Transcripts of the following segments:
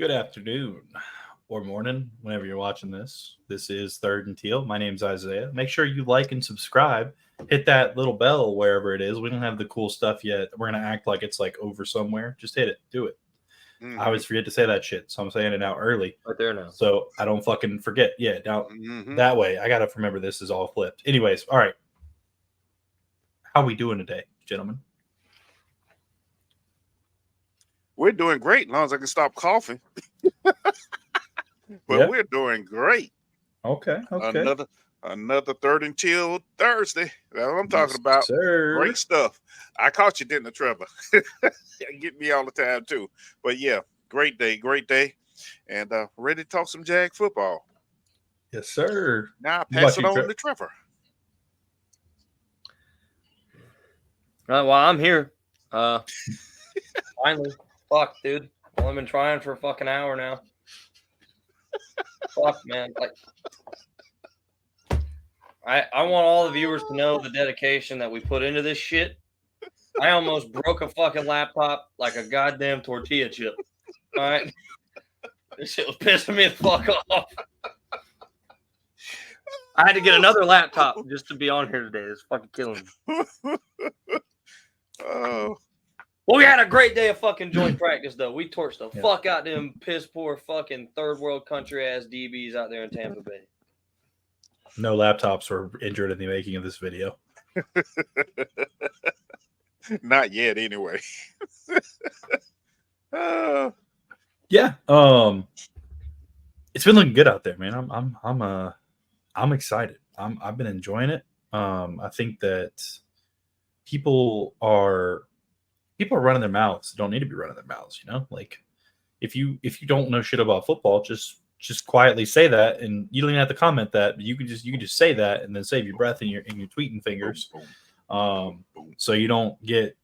Good afternoon or morning, whenever you're watching this. This is Third and Teal. My name's Isaiah. Make sure you like and subscribe. Hit that little bell wherever it is. We don't have the cool stuff yet. We're going to act like it's like over somewhere. Just hit it. Do it. I always forget to say that shit, so I'm saying it now early. Right there now. So I don't fucking forget. Yeah, now that way I got to remember this is all flipped. Anyways, all right. How we doing today, gentlemen? We're doing great as long as I can stop coughing. We're doing great. Okay. Another Third and Teal Thursday. That's what I'm talking about. Sir. Great stuff. I caught you, didn't I, Trevor? Get me all the time too. But yeah, great day. And ready to talk some Jag football. Yes, sir. Now I pass it on to Trevor. Well, I'm here. Finally. Fuck, dude. Well, I've been trying for a fucking hour now. Fuck, man. I want all the viewers to know the dedication that we put into this shit. I almost broke a fucking laptop like a goddamn tortilla chip. All right? This shit was pissing me the fuck off. I had to get another laptop just to be on here today. It's fucking killing me. Oh. Well, we had a great day of fucking joint practice, though. We torched the fuck out them piss poor fucking third world country ass DBs out there in Tampa Bay. No laptops were injured in the making of this video. Not yet, anyway. Yeah. It's been looking good out there, man. I'm excited. I've been enjoying it. I think that people are running their mouths. Don't need to be running their mouths, you know? Like if you don't know shit about football, just quietly say that, and you don't even have to comment that, but you can just say that and then save your breath in your tweeting fingers. So you don't get,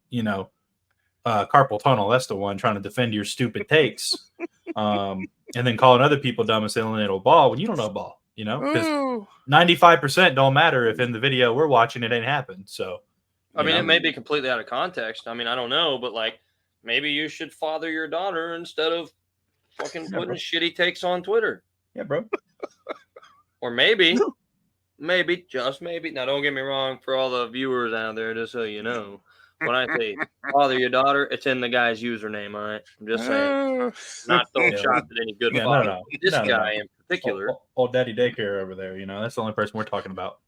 carpal tunnel. That's the one, trying to defend your stupid takes. And then calling other people dumb and saying it'll ball when you don't know ball, because 95% don't matter if in the video we're watching it ain't happened. So I mean, it may be completely out of context. I mean, I don't know, but maybe you should father your daughter instead of fucking putting shitty takes on Twitter. Yeah, bro. Or maybe, just maybe. Now, don't get me wrong, for all the viewers out there, just so you know, when I say father your daughter, it's in the guy's username, all right? I'm just saying. Not throwing shots at any good father. No. This guy in particular. Old Daddy Daycare over there, that's the only person we're talking about.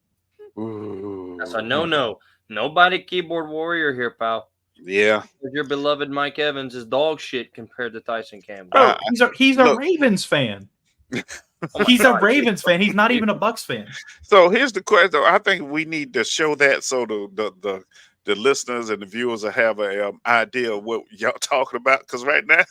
That's a no. Nobody keyboard warrior here, pal. Yeah. Your beloved Mike Evans is dog shit compared to Tyson Campbell. Bro, he's a Ravens fan. He's a Ravens fan. He's not even a Bucs fan. So here's the question. I think we need to show that so the listeners and the viewers will have an idea of what y'all talking about. Because right now,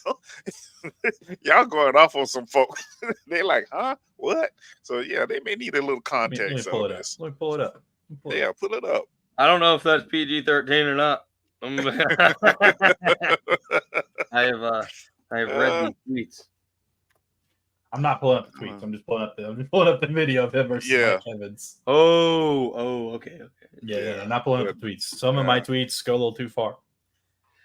y'all going off on some folks. They're like, huh? What? So, yeah, they may need a little context on this. Let me pull it up. Pull it up. I don't know if that's PG-13 or not. I have read these tweets. I'm not pulling up the tweets. I'm just pulling up the video of him versus Mike Evans. Oh, okay. Yeah, I'm not pulling up the tweets. Some of my tweets go a little too far.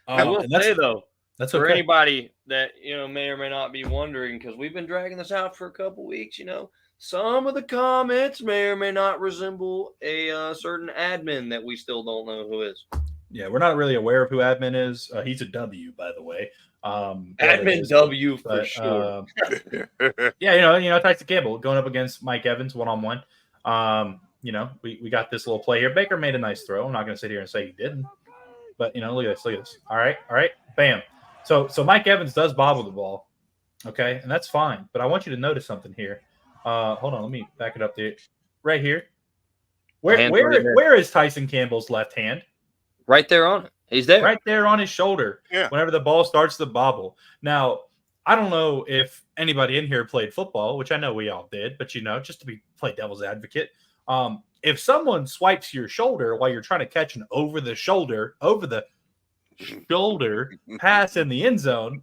I will say though, that's for anybody that may or may not be wondering, because we've been dragging this out for a couple weeks, some of the comments may or may not resemble a certain admin that we still don't know who is. Yeah, we're not really aware of who admin is. He's a W, by the way. Admin W for sure. Yeah, Tyson Campbell going up against Mike Evans one-on-one. We got this little play here. Baker made a nice throw. I'm not going to sit here and say he didn't. But, look at this. All right. Bam. So Mike Evans does bobble the ball. Okay, and that's fine. But I want you to notice something here. Hold on, let me back it up there. Right here. Where is Tyson Campbell's left hand? Right there on it. He's there. Right there on his shoulder. Yeah. Whenever the ball starts to bobble. Now, I don't know if anybody in here played football, which I know we all did, but just to play devil's advocate, if someone swipes your shoulder while you're trying to catch an over the shoulder pass in the end zone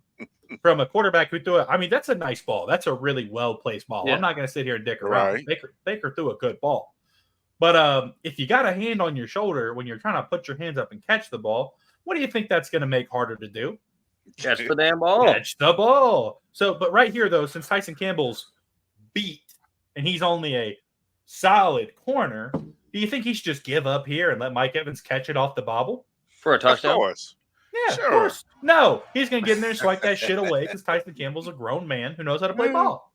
from a quarterback who threw it, I mean, that's a nice ball. That's a really well-placed ball. Yeah. I'm not going to sit here and dick around. Right. Baker threw a good ball. But if you got a hand on your shoulder when you're trying to put your hands up and catch the ball, what do you think that's going to make harder to do? Catch the damn ball. Catch the ball. So, but right here though, since Tyson Campbell's beat and he's only a solid corner, do you think he should just give up here and let Mike Evans catch it off the bobble? For a touchdown? Of course. Yeah, Sure. of course. No, he's going to get in there and swipe that shit away because Tyson Campbell's a grown man who knows how to play ball.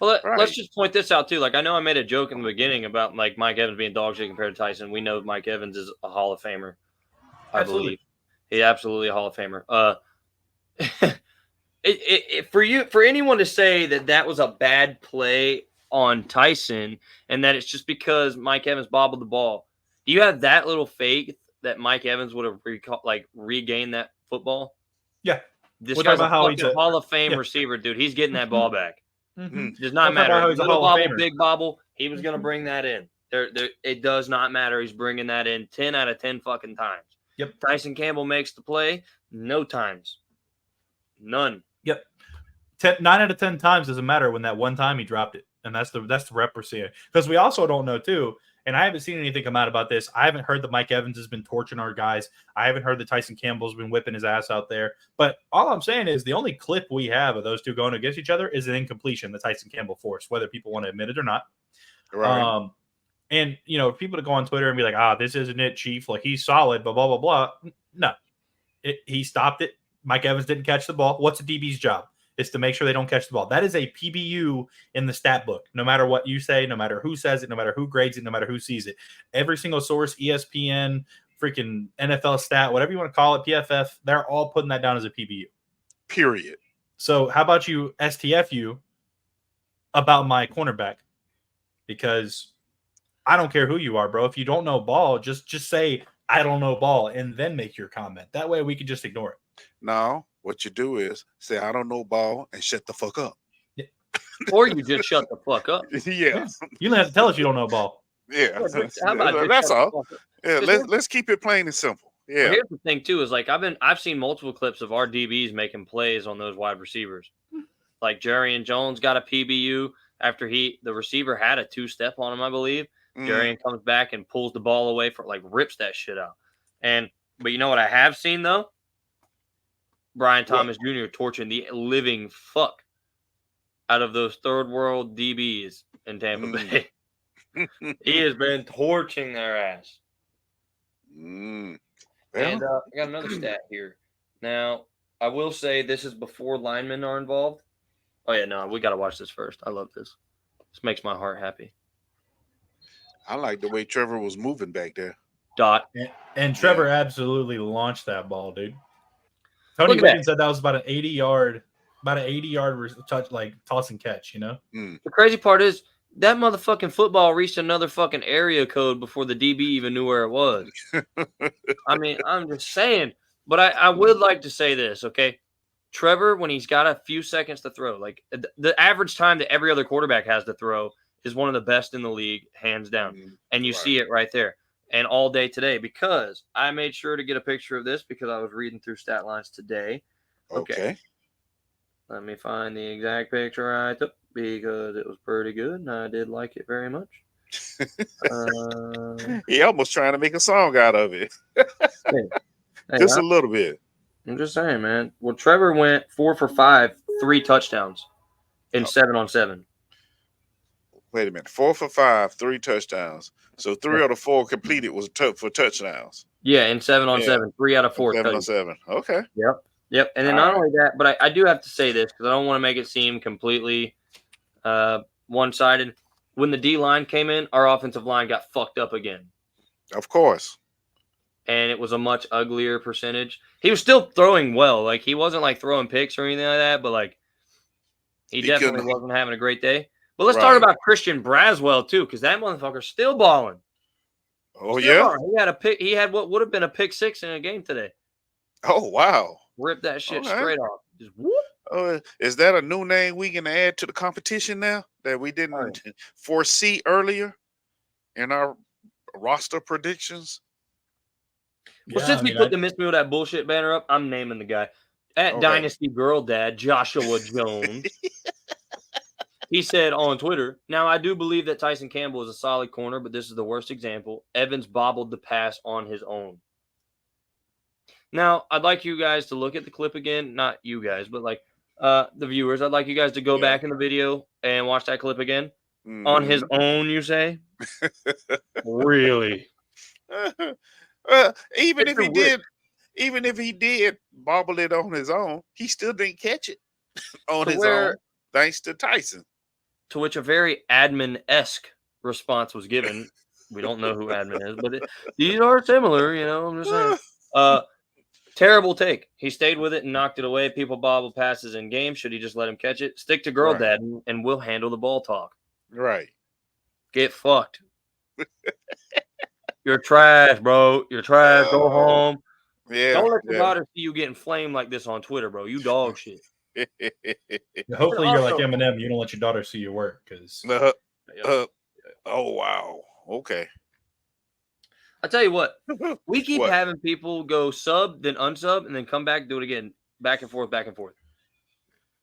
Well, Right. let's just point this out, too. Like, I know I made a joke in the beginning about, like, Mike Evans being dog shit compared to Tyson. We know Mike Evans is a Hall of Famer, I believe. He's absolutely a Hall of Famer. For anyone to say that was a bad play on Tyson and that it's just because Mike Evans bobbled the ball, do you have that little faith that Mike Evans would have regained that football? Yeah. This guy's a fucking Hall of Fame receiver, dude. He's getting that ball back. It does not matter. Little bobble, big bobble, he was going to bring that in. It does not matter. He's bringing that in 10 out of 10 fucking times. Yep. Tyson Campbell makes the play. No times. None. Yep. 9 out of 10 times doesn't matter when that one time he dropped it. And that's the rep we're seeing. Because we also don't know, too, and I haven't seen anything come out about this. I haven't heard that Mike Evans has been torching our guys. I haven't heard that Tyson Campbell's been whipping his ass out there. But all I'm saying is the only clip we have of those two going against each other is an incompletion that Tyson Campbell forced, whether people want to admit it or not. Right. And, people to go on Twitter and be like, this isn't it, Chief. Like, he's solid, blah, blah, blah, blah. No. He stopped it. Mike Evans didn't catch the ball. What's a DB's job? Is to make sure they don't catch the ball. That is a PBU in the stat book. No matter what you say, no matter who says it, no matter who grades it, no matter who sees it. Every single source, ESPN, freaking NFL stat, whatever you want to call it, PFF, they're all putting that down as a PBU. Period. So how about you STFU about my cornerback? Because I don't care who you are, bro. If you don't know ball, just say, I don't know ball, and then make your comment. That way we can just ignore it. No, what you do is say, I don't know ball, and shut the fuck up. Yeah. Or you just shut the fuck up. Yeah. You don't have to tell us you don't know ball. Yeah. How about that's all. Yeah, let's keep it plain and simple. Yeah. Well, here's the thing too, is like I've seen multiple clips of our DBs making plays on those wide receivers. Like Jerry Jones got a PBU after the receiver had a 2-step on him, I believe. Jerry comes back and pulls the ball away rips that shit out. But you know what I have seen though? Brian Thomas Jr. torching the living fuck out of those third world DBs in Tampa Bay. He has been torching their ass. And I got another stat here. Now, I will say this is before linemen are involved. Oh, yeah, no, we got to watch this first. I love this. This makes my heart happy. I like the way Trevor was moving back there. And Trevor absolutely launched that ball, dude. Tony Wiggins said that was about an 80-yard touch, like toss and catch, The crazy part is that motherfucking football reached another fucking area code before the DB even knew where it was. I mean, I'm just saying. But I would like to say this, okay? Trevor, when he's got a few seconds to throw, like the average time that every other quarterback has to throw is one of the best in the league, hands down. And you see it right there. And all day today, because I made sure to get a picture of this because I was reading through stat lines today. Okay. Let me find the exact picture I took because it was pretty good and I did like it very much. He almost trying to make a song out of it. Just a little bit. I'm just saying, man. Well, Trevor went 4 for 5, 3 touchdowns in 7-on-7. Wait a minute. 4 for 5, 3 touchdowns. So 3 out of 4 completed was for touchdowns. Yeah, in 7-on-7, 3 out of 4. 7-on-7. Okay. Yep. And then not only that, but I do have to say this because I don't want to make it seem completely one-sided. When the D-line came in, our offensive line got fucked up again. Of course. And it was a much uglier percentage. He was still throwing well. Like, he wasn't, like, throwing picks or anything like that, but, like, he definitely wasn't having a great day. But let's talk about Christian Braswell, too, because that motherfucker's still balling. Oh, yeah? He had what would have been a pick 6 in a game today. Oh, wow. Rip that shit straight off. Just whoop. Oh, is that a new name we can add to the competition now that we didn't foresee earlier in our roster predictions? Well, since we put the Miss Meal That Bullshit banner up, I'm naming the guy. At Dynasty Girl Dad, Joshua Jones. He said on Twitter, now I do believe that Tyson Campbell is a solid corner, but this is the worst example. Evans bobbled the pass on his own. Now, I'd like you guys to look at the clip again. Not you guys, but like the viewers. I'd like you guys to go back in the video and watch that clip again. On his own, you say? Really? Even It's if a he whip. did, even if he did bobble it on his own, he still didn't catch it on To his where- own, thanks to Tyson. To which a very admin-esque response was given. We don't know who admin is, but these are similar, you know. I'm just saying. Terrible take. He stayed with it and knocked it away. People bobble passes in game. Should he just let him catch it? Stick to girl Right. dad, and we'll handle the ball talk. Right. Get fucked. You're trash, bro. You're trash. Go home. Yeah. Don't let your daughter see you getting flamed like this on Twitter, bro. You dog shit. Hopefully, you're like also- Eminem. You don't let your daughter see your work because Oh wow. Okay. I tell you what, we keep What? having people go sub, then unsub, and then come back, do it again, back and forth, back and forth.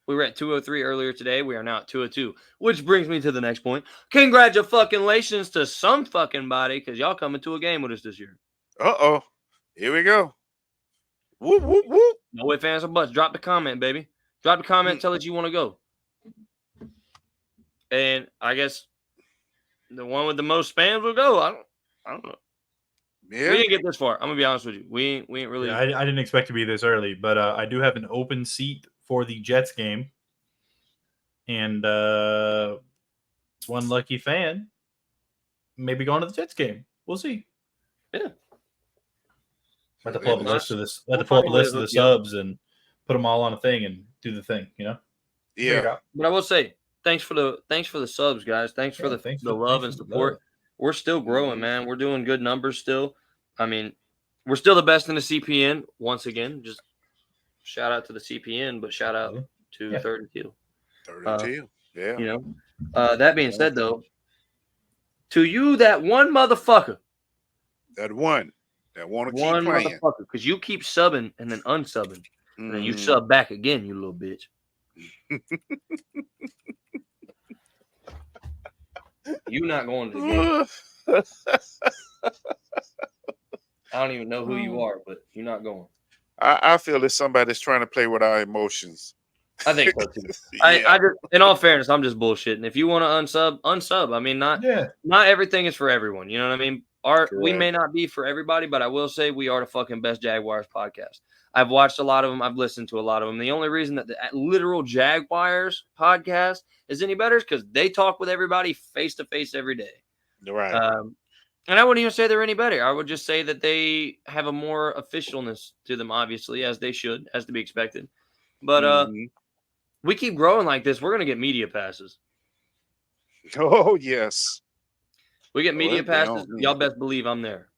We were at 203 earlier today. We are now at 202, which brings me to the next point. Congratulations to some fucking body because y'all coming to a game with us this year. Uh-oh. Here we go. Whoop, whoop, whoop. No ifs, ands, or buts. Drop the comment, baby. Drop the comment. Tell us you want to go. And I guess the one with the most spams will go. I don't know. Yeah. We didn't get this far. I'm gonna be honest with you. We ain't really. Yeah, I didn't expect to be this early, but I do have an open seat for the Jets game, and one lucky fan maybe going to the Jets game. We'll see. Yeah. Let to pull up a list of this. Let We'll to pull up a find a way list to of the hook you up. subs and put them all on a thing and do the thing. You know. Figure it Yeah. out. But I will say, thanks for the subs, guys. Thanks for Yeah, the love and support. We're still growing, man. We're doing good numbers still. I mean, we're still the best in the CPN. Once again, just shout out to the CPN, but shout out to Third and Teal. Third and Teal. Yeah. You know. That being said, though, to you, that one motherfucker, That one that want to keep one playing. motherfucker, because you keep subbing and then unsubbing, and then you Mhm. sub back again, you little bitch. You not going to the game. I don't even know who you are, but you're not going. I feel it's somebody that's trying to play with our emotions. I think so too. Yeah. I just, in all fairness, I'm just bullshitting. If you want to unsub. I mean, not everything is for everyone. You know what I mean? We may not be for everybody, but I will say we are the fucking best Jaguars podcast. I've watched a lot of them. I've listened to a lot of them. The only reason that the literal Jaguars podcast is any better is because they talk with everybody face to face every day. Right. And I wouldn't even say they're any better. I would just say that they have a more officialness to them, obviously, as they should, as to be expected. But we keep growing like this, we're going to get media passes. Oh, yes. We get media passes. down, Y'all best believe I'm there.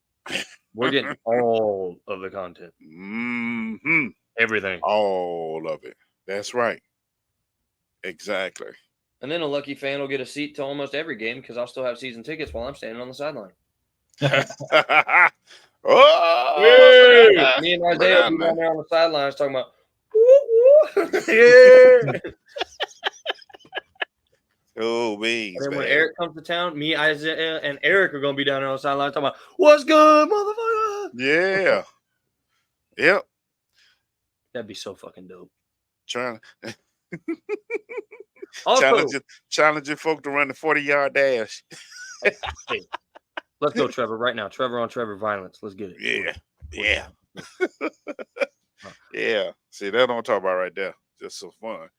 We're getting all of the content. Mhm. Everything. All of it. That's right. Exactly. And then a lucky fan will get a seat to almost every game because I'll still have season tickets while I'm standing on the sideline. Oh, Me and Isaiah will be down there on the sidelines talking about, yeah. Oh, me. And then when Eric comes to town, me, Isaiah, and Eric are going to be down there on the sideline talking about, what's good, motherfucker? Yeah. Yep. That'd be so fucking dope. Trying Also, challenging folk to run the 40-yard dash. hey, let's go, Trevor, right now. Trevor on Trevor violence. Let's get it. Yeah. Yeah. Yeah. See, that don't talk about right there. Just so fun.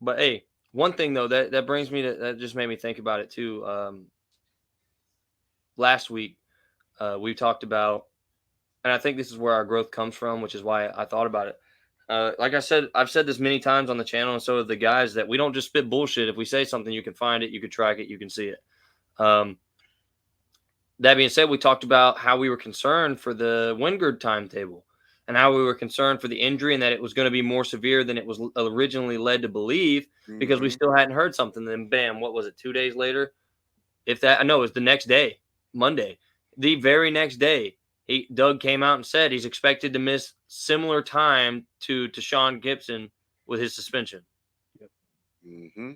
But hey, one thing though that brings me to that just made me think about it too. Last week, we talked about, and I think this is where our growth comes from, which is why I thought about it. Like I said, I've said this many times on the channel, and so have the guys, that we don't just spit bullshit. If we say something, you can find it, you can track it, you can see it. That being said, we talked about how we were concerned for the Wingard timetable and how we were concerned for the injury and that it was going to be more severe than it was originally led to believe because we still hadn't heard something. Then bam, what was it, 2 days later? I know it was the next day, Monday. The very next day, Doug came out and said he's expected to miss similar time to Sean Gibson with his suspension. Mm-hmm.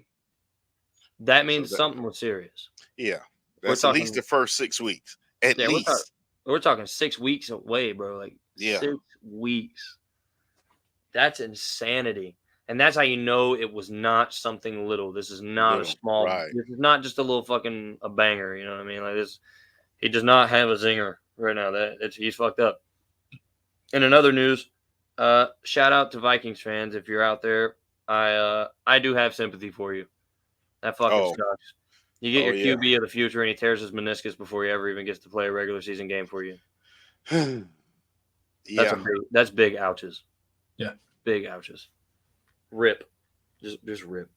That means something was serious. Yeah. That's at least the first 6 weeks. At least. We're talking 6 weeks away, bro. Like, Yeah. 6 weeks. That's insanity. And that's how you know it was not something little. This is not a Little, small. right. This is not just a little fucking a banger. You know what I mean? Like this, he does not have a zinger right now. He's fucked up. And in other news, shout out to Vikings fans if you're out there. I do have sympathy for you. That fucking Oh, sucks. You get your yeah. QB of the future and he tears his meniscus before he ever even gets to play a regular season game for you. Yeah. That's big ouches. Yeah. Big ouches. Rip. Just rip.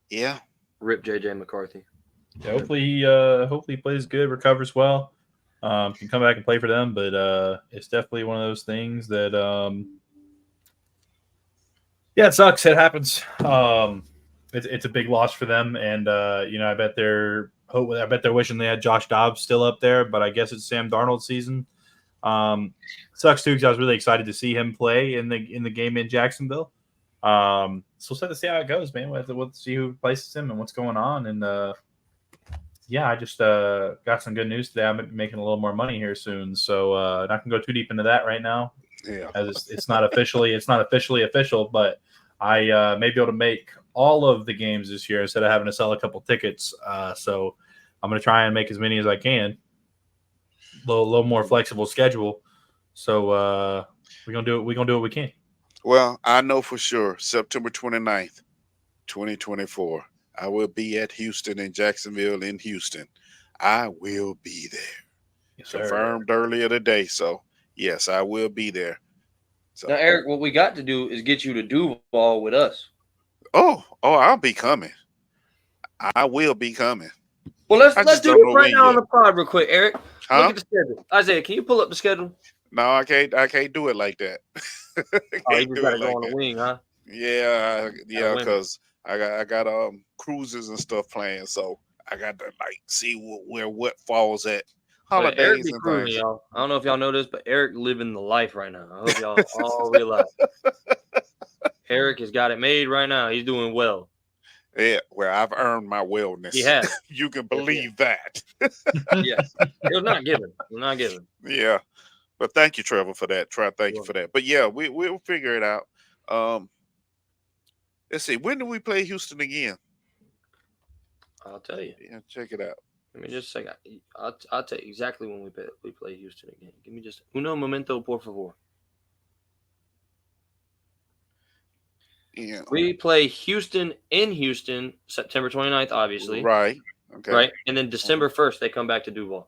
Yeah. Rip JJ McCarthy. Yeah, hopefully he plays good, recovers well, can come back and play for them. But it's definitely one of those things that yeah, it sucks. It happens. It's a big loss for them, and I bet they're wishing they had Josh Dobbs still up there, but I guess it's Sam Darnold's season. Sucks too because I was really excited to see him play in the game in Jacksonville. So we'll have to see how it goes, man. We'll see who replaces him and what's going on. And yeah, I just got some good news today. I'm making a little more money here soon, so not gonna go too deep into that right now. Yeah. As it's not officially official, but I may be able to make all of the games this year instead of having to sell a couple tickets. So I'm gonna try and make as many as I can. A little more flexible schedule. So we're gonna do it. We're gonna do what we can. Well, I know for sure September 29th, 2024, I will be at Houston and Jacksonville in Houston. I will be there. Yes, sir. Confirmed earlier today. So, yes, I will be there. So, Now, Eric, what we got to do is get you to Duval with us. I'll be coming. I will be coming. Well, let's do don't it know right when now on yet. the pod real quick, Eric. Huh? Look at the schedule. Isaiah, can you pull up the schedule? No, I can't do it like that. Oh, you just got to go on the wing, huh? Yeah, win. because I got cruises and stuff planned, so I got to see where what falls at But Eric holidays be and cruising, things. y'all. I don't know if y'all know this, but Eric living the life right now. I hope y'all all realize. Eric has got it made right now. He's doing well. Yeah, where I've earned my wellness. He has. You can believe that. Yes. It was not given. It was not given. Yeah. But thank you, Trevor, for that. Thank you for that. But yeah, we'll figure it out. Let's see. When do we play Houston again? I'll tell you. Yeah, check it out. Let me just say, I'll tell you exactly when we play Houston again. Give me just uno momento, por favor. Yeah. We play Houston in Houston, September 29th, obviously. Right. Okay. Right. And then December 1st, they come back to Duval.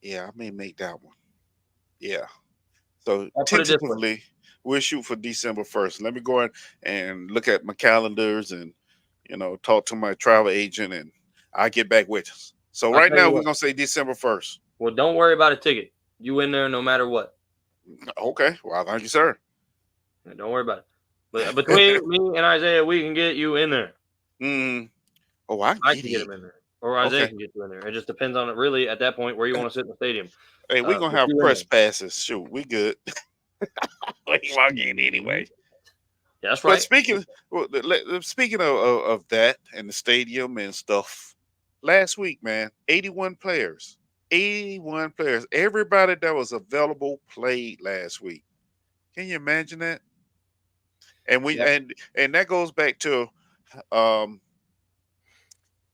Yeah, I may make that one. Yeah. So I'll put it this way. tentatively, we'll shoot for December 1st. Let me go in and look at my calendars and, talk to my travel agent, and I'll get back with us. So right now, we're going to say December 1st. Well, don't worry about a ticket. You in there no matter what. Okay. Well, thank you, sir. Don't worry about it. But between me and Isaiah, we can get you in there. Oh, I can get him in there. Or Isaiah can get you in there. It just depends on it really at that point where you want to sit in the stadium. Hey, we're going to have press passes. Shoot, we good. We walk in anyway. Yeah, that's right. But speaking of that and the stadium and stuff, last week, man, 81 players. 81 players. Everybody that was available played last week. Can you imagine that? And and that goes back to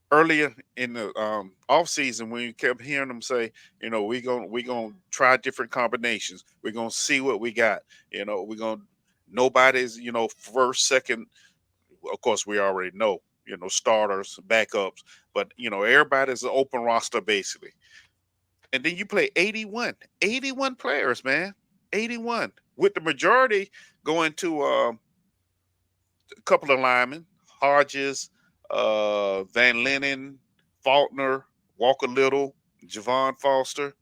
earlier in the off season when you kept hearing them say, we're gonna try different combinations. We're gonna see what we got. Nobody's first, second. Of course, we already know starters, backups, but everybody's an open roster basically. And then you play 81 players, man, 81 with the majority going to a couple of linemen, Hodges, Van Lennon, Faulkner, Walker Little, Javon Foster,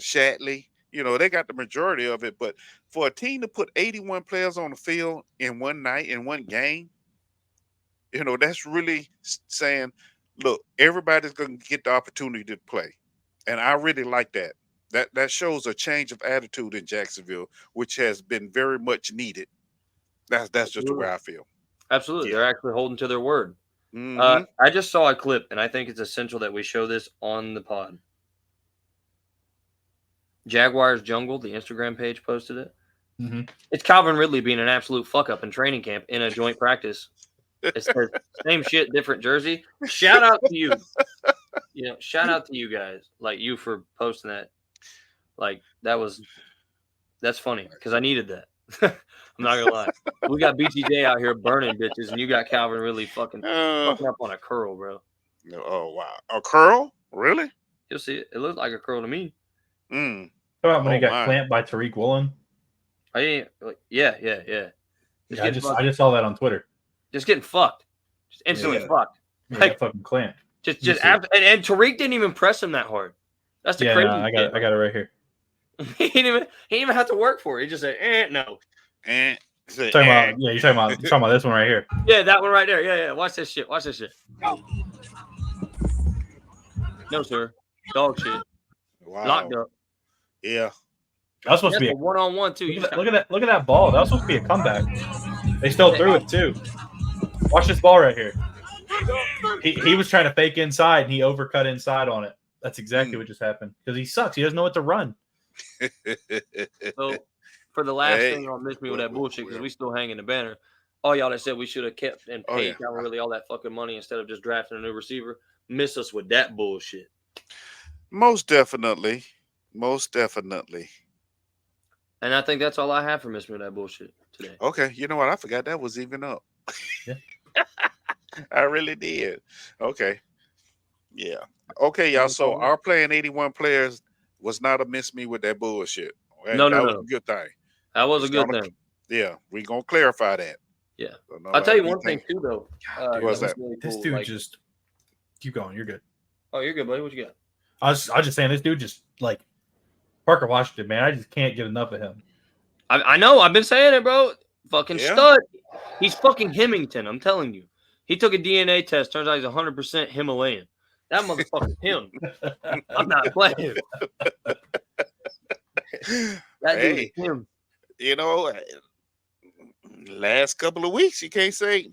Shatley. They got the majority of it. But for a team to put 81 players on the field in one night, in one game, that's really saying, look, everybody's going to get the opportunity to play. And I really like that. That shows a change of attitude in Jacksonville, which has been very much needed. That's just the way I feel. Absolutely. Yeah. They're actually holding to their word. Mm-hmm. I just saw a clip, and I think it's essential that we show this on the pod. Jaguars Jungle, the Instagram page, posted it. Mm-hmm. It's Calvin Ridley being an absolute fuck up in training camp in a joint practice. It says same shit, different jersey. Shout out to you. Shout out to you guys, like you for posting that. Like that's funny because I needed that. I'm not gonna lie. We got BTJ out here burning bitches, and you got Calvin Ridley fucking up on a curl, bro. Oh wow, a curl? Really? You'll see it. It looks like a curl to me. Mm. How about when he got clamped by Tariq Woolen? Yeah. I just saw that on Twitter. Just getting fucked. Just instantly fucked. Yeah, like, got fucking clamped. And Tariq didn't even press him that hard. That's the crazy. No, I got it right here. he didn't even have to work for it. He just said, no. You're talking about this one right here. Yeah, that one right there. Yeah. Watch this shit. No, sir. Dog shit. Wow. Locked up. Yeah. That was supposed to be a one-on-one too. Look at that ball. That was supposed to be a comeback. They still threw it too. Watch this ball right here. He was trying to fake inside and he overcut inside on it. That's exactly what just happened because he sucks. He doesn't know what to run. So for the last thing, y'all miss me with that bullshit because we still hanging the banner. All y'all that said we should have kept and paid Calvin Ridley all that fucking money instead of just drafting a new receiver, miss us with that bullshit. Most definitely. And I think that's all I have for missing with that bullshit today. Okay, you know what? I forgot that was even up. Yeah. I really did. Okay. Yeah. Okay, y'all. So our playing 81 players was not a miss me with that bullshit. That was a good thing. That was a good thing. Yeah, we're gonna clarify that. Yeah. So I'll tell you one thing too, though. What's that? Really cool. This dude just keep going. You're good. Oh, you're good, buddy. What you got? I was just saying, this dude just like Parker Washington, man. I just can't get enough of him. I know. I've been saying it, bro. Fucking stud. He's fucking Hemington. I'm telling you. He took a DNA test. Turns out he's 100% Himalayan. That motherfucker's him. I'm not playing. That dude is him. You know, last couple of weeks, you can't say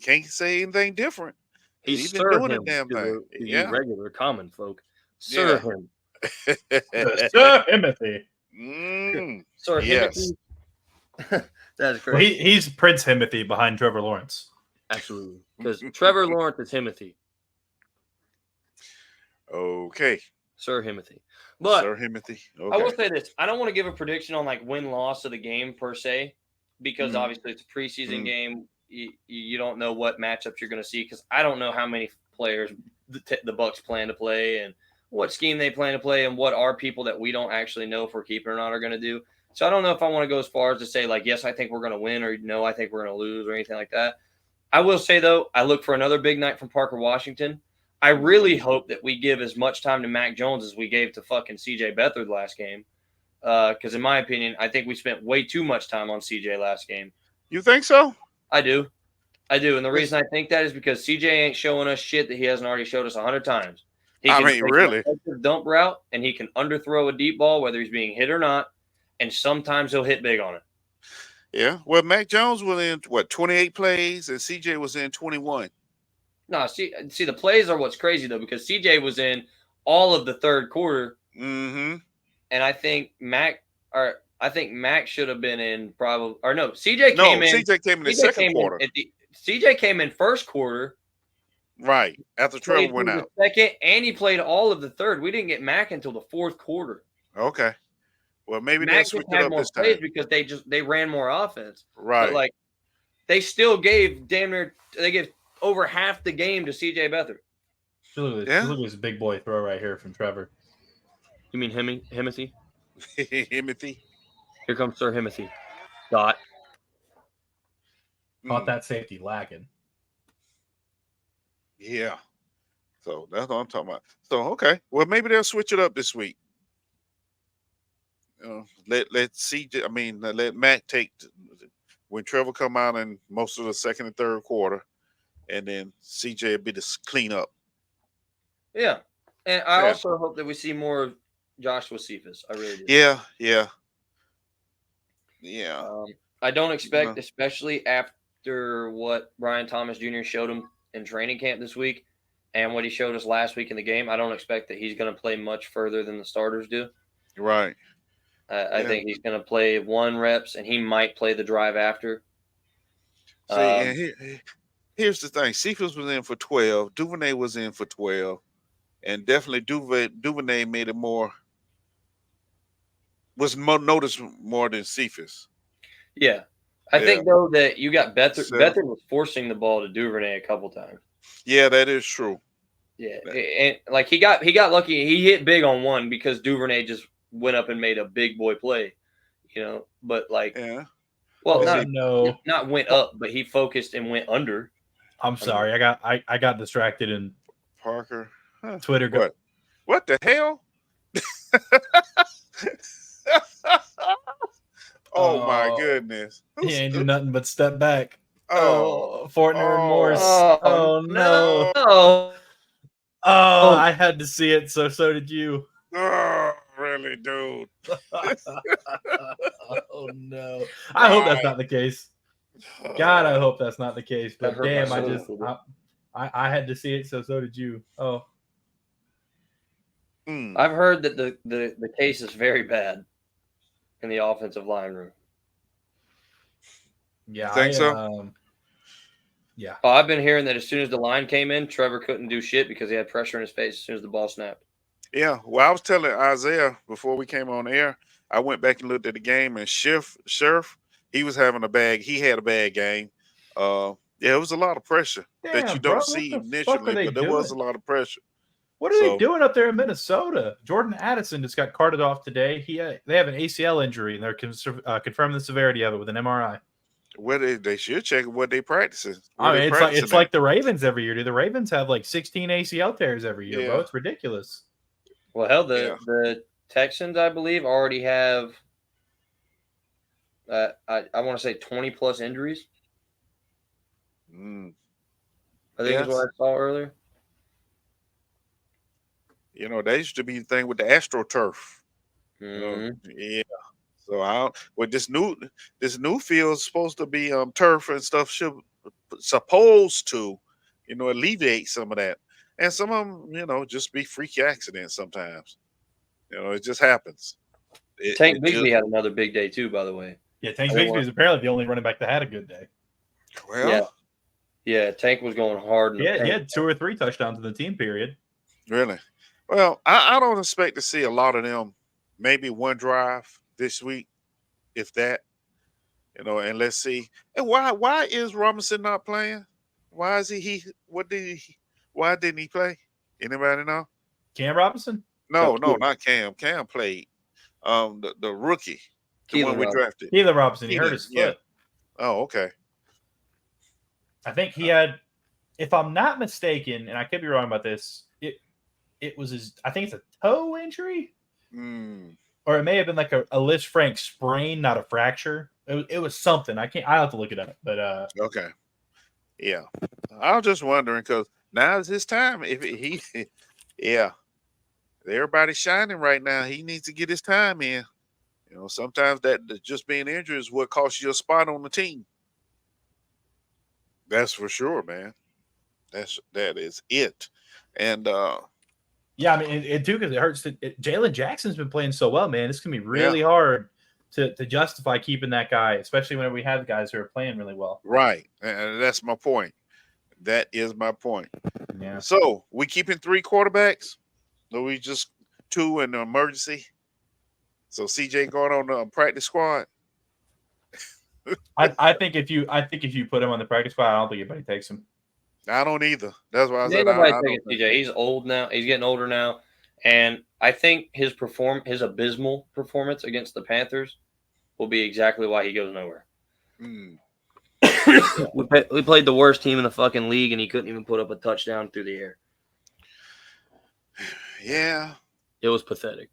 anything different. He's been doing a damn thing. You regular common folk. Sir him. Sir Himothy. Sir yes. Himothy. That's crazy. Well, he's Prince Himothy behind Trevor Lawrence. Absolutely. Because Trevor Lawrence is Himothy. Okay. Sir Himothy. But Sir Himothy. Okay. I will say this. I don't want to give a prediction on like win-loss of the game per se, because obviously it's a preseason game. You don't know what matchups you're going to see because I don't know how many players the Bucs plan to play and what scheme they plan to play and what our people that we don't actually know if we're keeping or not are going to do. So I don't know if I want to go as far as to say like, yes, I think we're going to win or no, I think we're going to lose or anything like that. I will say, though, I look for another big night from Parker Washington. I really hope that we give as much time to Mac Jones as we gave to fucking CJ Beathard last game. Because in my opinion, I think we spent way too much time on CJ last game. You think so? I do. And the reason I think that is because CJ ain't showing us shit that he hasn't already showed us 100 times. He can really? A dump route, and he can underthrow a deep ball, whether he's being hit or not. And sometimes he'll hit big on it. Yeah. Well, Mac Jones was in, 28 plays, and CJ was in 21. No, see, the plays are what's crazy, though, because CJ was in all of the third quarter. Mm-hmm. And I think Mac should have been in probably – or no, CJ came in. CJ came in the second quarter. CJ came in first quarter. Right. After Trevor went out. Second, and he played all of the third. We didn't get Mac until the fourth quarter. Okay. Well, maybe Mac they switched it up more this plays time. because they ran more offense. Right. But, like, they still gave over half the game to CJ Beathard. Look at this big boy throw right here from Trevor. You mean Himothy? Himothy. Here comes Sir Himothy. Dot. Caught that safety lagging. Yeah. So that's what I'm talking about. So, okay. Well, maybe they'll switch it up this week. Let Mac take when Trevor come out in most of the second and third quarter, and then CJ will be the clean up. Yeah, and I also hope that we see more of Joshua Cephas. I really do. Yeah. I don't expect, especially after what Brian Thomas Jr. showed him in training camp this week and what he showed us last week in the game, I don't expect that he's going to play much further than the starters do. Right. I think he's going to play 1 reps, and he might play the drive after. See, and here's the thing: Cephas was in for 12, Duvernay was in for 12, and definitely Duvernay made it was more noticed more than Cephas. Yeah. I think, though, that you got Beathard. So- Beathard was forcing the ball to Duvernay a couple times. Yeah, that is true. Yeah. And like he got lucky. He hit big on one because Duvernay just went up and made a big boy play, but like, Yeah. well, no. not went up, but he focused and went under. I'm sorry. I got distracted in Parker. Twitter. What the hell? Oh my goodness. He ain't do nothing but step back. Oh, Fortner remorse. Oh no. Oh, Oh, I had to see it, so did you. oh, really, dude. Oh no. I hope that's not the case. God, I hope that's not the case. But hurt damn, my soul. I had to see it, so did you. Oh. I've heard that the case is very bad in the offensive line room. You Yeah, think so? Yeah. Oh, I've been hearing that as soon as the line came in, Trevor couldn't do shit because he had pressure in his face as soon as the ball snapped. Yeah. Well, I was telling Isaiah before we came on air, I went back and looked at the game, and Sheriff, he was having he had a bad game. Yeah, it was a lot of pressure that you don't see initially, but there was a lot of pressure. What are they doing up there in Minnesota? Jordan Addison just got carted off today. They have an ACL injury, and they're confirming the severity of it with an MRI. They should check what they practicing. It's like the Ravens every year. Do the Ravens have like 16 ACL tears every year, bro? It's ridiculous. Well, hell, the Texans, I believe, already have I want to say 20 plus injuries. I think that's what I saw earlier. That used to be the thing with the AstroTurf. Yeah. So with this new field is supposed to be turf and stuff supposed to, alleviate some of that. And some of them, just be freaky accidents sometimes. It just happens. Tank Bigsby had another big day too, by the way. Yeah, Tank Bigsby is apparently the only running back that had a good day. Well, yeah, Tank was going hard. He had 2 or 3 touchdowns in the team period. Really? Well, I don't expect to see a lot of them. Maybe 1 drive this week, if that. And let's see. And why is Robinson not playing? Why is why didn't he play? Anybody know? Cam Robinson? No, not Cam. Cam played. The rookie, the one we drafted. Keelan Robinson. He hurt his foot. Yeah. Oh, okay. I think he had, if I'm not mistaken, and I could be wrong about this, it was I think it's a toe injury, or it may have been like a Liz Frank sprain, not a fracture. It was something. I'll have to look it up. But okay, yeah. I was just wondering because now is his time. If everybody's shining right now. He needs to get his time in. Sometimes that just being injured is what costs you a spot on the team. That's for sure, man. That is it. And yeah, I mean, it too, because it hurts. Jalen Jackson's been playing so well, man. It's gonna be really hard to justify keeping that guy, especially when we have guys who are playing really well. Right, and that's my point. That is my point. Yeah. So we keeping 3 quarterbacks, or we just 2 in the emergency? So CJ going on the practice squad. I think if you put him on the practice squad, I don't think anybody takes him. I don't either. That's why I said CJ. He's old now. He's getting older now, and I think his abysmal performance against the Panthers will be exactly why he goes nowhere. We played the worst team in the fucking league, and he couldn't even put up a touchdown through the air. Yeah, it was pathetic.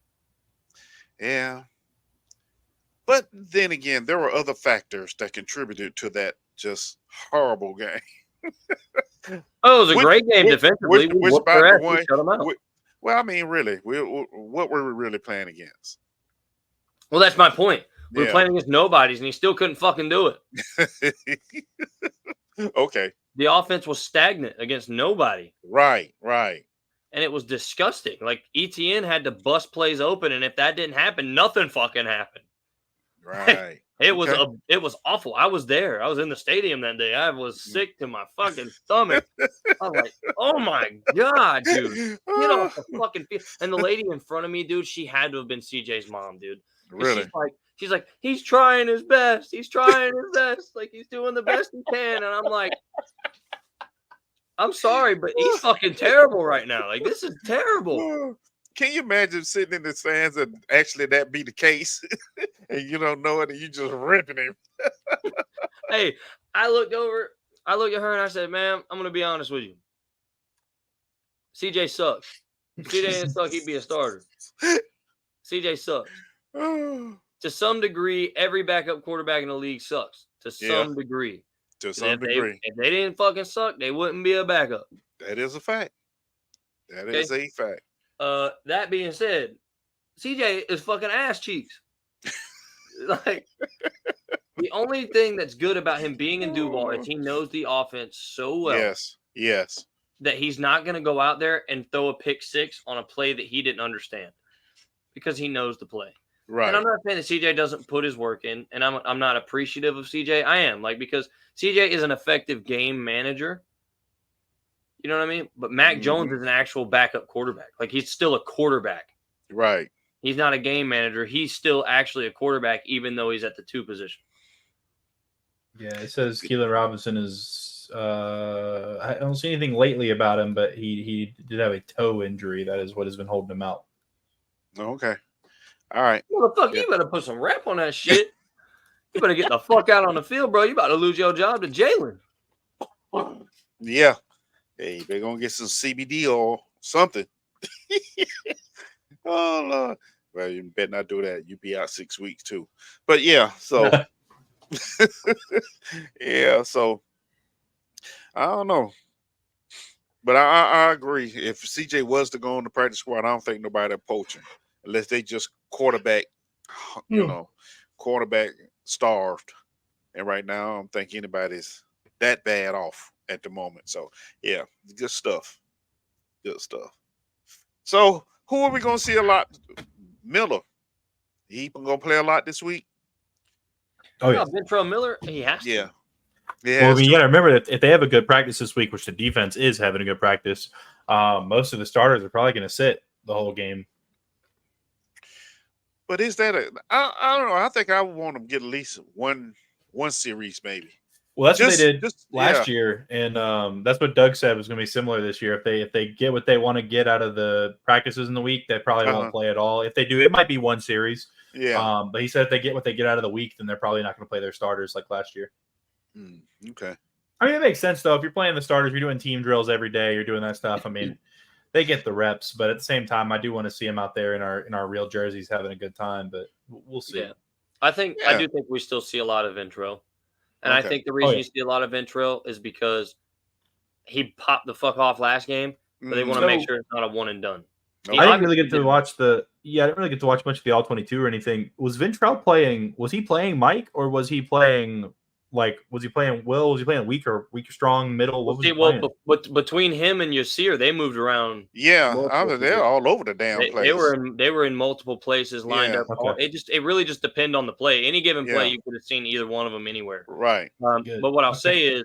Yeah, but then again, there were other factors that contributed to that just horrible game. Oh, it was a great game defensively. Shut them out. Well, I mean, really, what were we really playing against? Well, that's my point. We were playing against nobodies, and he still couldn't fucking do it. Okay. The offense was stagnant against nobody. Right. and it was disgusting. Like ETN had to bust plays open, and if that didn't happen, nothing fucking happened. Right. It was awful. I was there. I was in the stadium that day. I was sick to my fucking stomach. I'm like, oh my God, dude. Get off the fucking field. And the lady in front of me, dude, she had to have been CJ's mom, dude. Really? She's like, he's trying his best. He's trying his best. Like, he's doing the best he can. And I'm like, I'm sorry, but he's fucking terrible right now. Like, this is terrible. Can you imagine sitting in the stands and actually that be the case? And you don't know it and you just ripping him. Hey, I looked at her and I said, ma'am, I'm going to be honest with you. CJ sucks. If CJ didn't suck, he'd be a starter. CJ sucks. To some degree, every backup quarterback in the league sucks. To some degree. To some degree. If they didn't fucking suck, they wouldn't be a backup. That is a fact. That is a fact. That being said, CJ is fucking ass cheeks. Like, the only thing that's good about him being in Duval is he knows the offense so well. Yes. That he's not going to go out there and throw a pick six on a play that he didn't understand because he knows the play. Right. And I'm not saying that CJ doesn't put his work in, and I'm not appreciative of CJ. I am, because CJ is an effective game manager. You know what I mean? But Mac Jones is an actual backup quarterback. Like, he's still a quarterback. Right. He's not a game manager. He's still actually a quarterback, even though he's at the 2 position. Yeah, it says Keelan Robinson is I don't see anything lately about him, but he did have a toe injury. That is what has been holding him out. Okay. All right. Well, the fuck, you better put some rep on that shit. You better get the fuck out on the field, bro. You about to lose your job to Jalen. Yeah. Hey, they're going to get some CBD or something. Oh, Lord. Well, you better not do that. You be out 6 weeks, too. But, yeah, so. Yeah, so. I don't know. But I agree. If CJ was to go on the practice squad, I don't think nobody would poach him. Unless they just quarterback, quarterback starved. And right now, I don't think anybody's that bad off at the moment. So, yeah, good stuff. Good stuff. So, who are we going to see a lot? Miller. He going to play a lot this week? Oh, yeah. Ventrell Miller, he has to. Yeah. Well, I mean, you got to remember that if they have a good practice this week, which the defense is having a good practice, most of the starters are probably going to sit the whole game. But is that I don't know. I think I would want them to get at least one series, maybe. Well, that's what they did last year, and that's what Doug said was going to be similar this year. If they get what they want to get out of the practices in the week, they probably won't play at all. If they do, it might be one series. Yeah. But he said if they get what they get out of the week, then they're probably not going to play their starters like last year. Okay. I mean, it makes sense though. If you're playing the starters, you're doing team drills every day. You're doing that stuff. I mean, they get the reps, but at the same time, I do want to see them out there in our real jerseys having a good time. But we'll see. Yeah. I do think we still see a lot of Ventrell. And I think the reason you see a lot of Ventrell is because he popped the fuck off last game, but they want to make sure it's not a one and done. I didn't really get to watch I didn't really get to watch much of the All-22 or anything. Was Ventrell playing? Was he playing Mike or was he playing was he playing Will? Was he playing weak or strong, middle? What was he playing? But between him and Yasir, they moved around. Yeah, they're all over the damn place. They were in multiple places lined up. Okay. It really just depended on the play. Any given play, you could have seen either one of them anywhere. Right. But what I'll say is,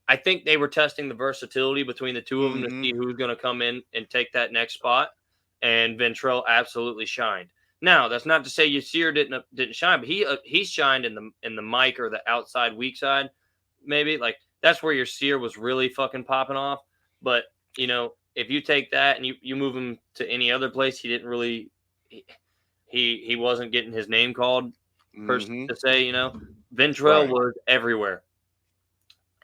I think they were testing the versatility between the two of them to see who's going to come in and take that next spot. And Ventrell absolutely shined. Now, that's not to say Yasir didn't shine, but he shined in the mic or the outside weak side, maybe. Like, that's where Yasir was really fucking popping off. But, if you take that and you move him to any other place, he didn't really he wasn't getting his name called, to say, Ventrell was everywhere.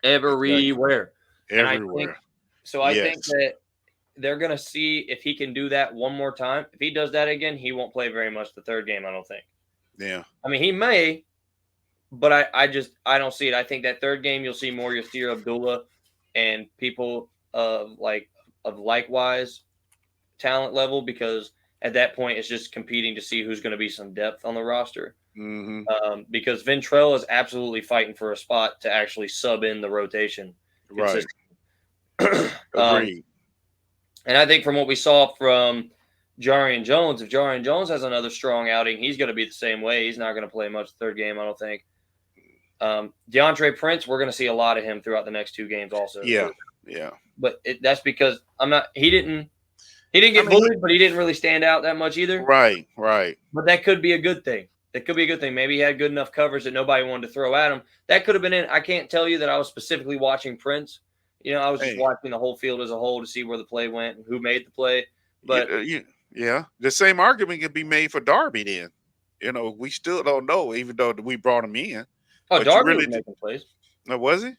Everywhere. Everywhere. I think that they're going to see if he can do that one more time. If he does that again, he won't play very much the third game, I don't think. Yeah. I mean, he may, but I don't see it. I think that third game you'll see more Yasir Abdullah and people of likewise talent level, because at that point it's just competing to see who's going to be some depth on the roster. Because Ventrell is absolutely fighting for a spot to actually sub in the rotation. Right. Agreed. And I think from what we saw from Jarian Jones, if Jarian Jones has another strong outing, he's going to be the same way. He's not going to play much third game, I don't think. DeAndre Prince, we're going to see a lot of him throughout the next 2 games also. Yeah. But that's because he didn't get bullied, but he didn't really stand out that much either. Right. But that could be a good thing. Maybe he had good enough coverage that nobody wanted to throw at him. That could have been it. I can't tell you that I was specifically watching Prince. I was just watching the whole field as a whole to see where the play went and who made the play. But the same argument could be made for Darby then. We still don't know, even though we brought him in. Oh, Darby was making plays. Was he?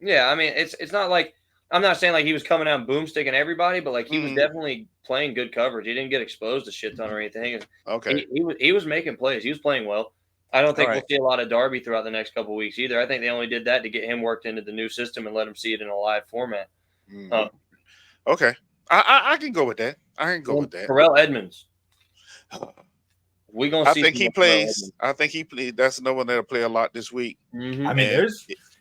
Yeah, I mean, it's not like I'm not saying like he was coming out and boomsticking everybody, but like he was definitely playing good coverage. He didn't get exposed a shit ton or anything. Okay. He was making plays. He was playing well. I don't think we'll see a lot of Darby throughout the next couple of weeks either. I think they only did that to get him worked into the new system and let him see it in a live format. Okay. I can go with that. Terrell Edmonds. We're gonna see. I think he plays. That's no one that'll play a lot this week. Mm-hmm. I mean,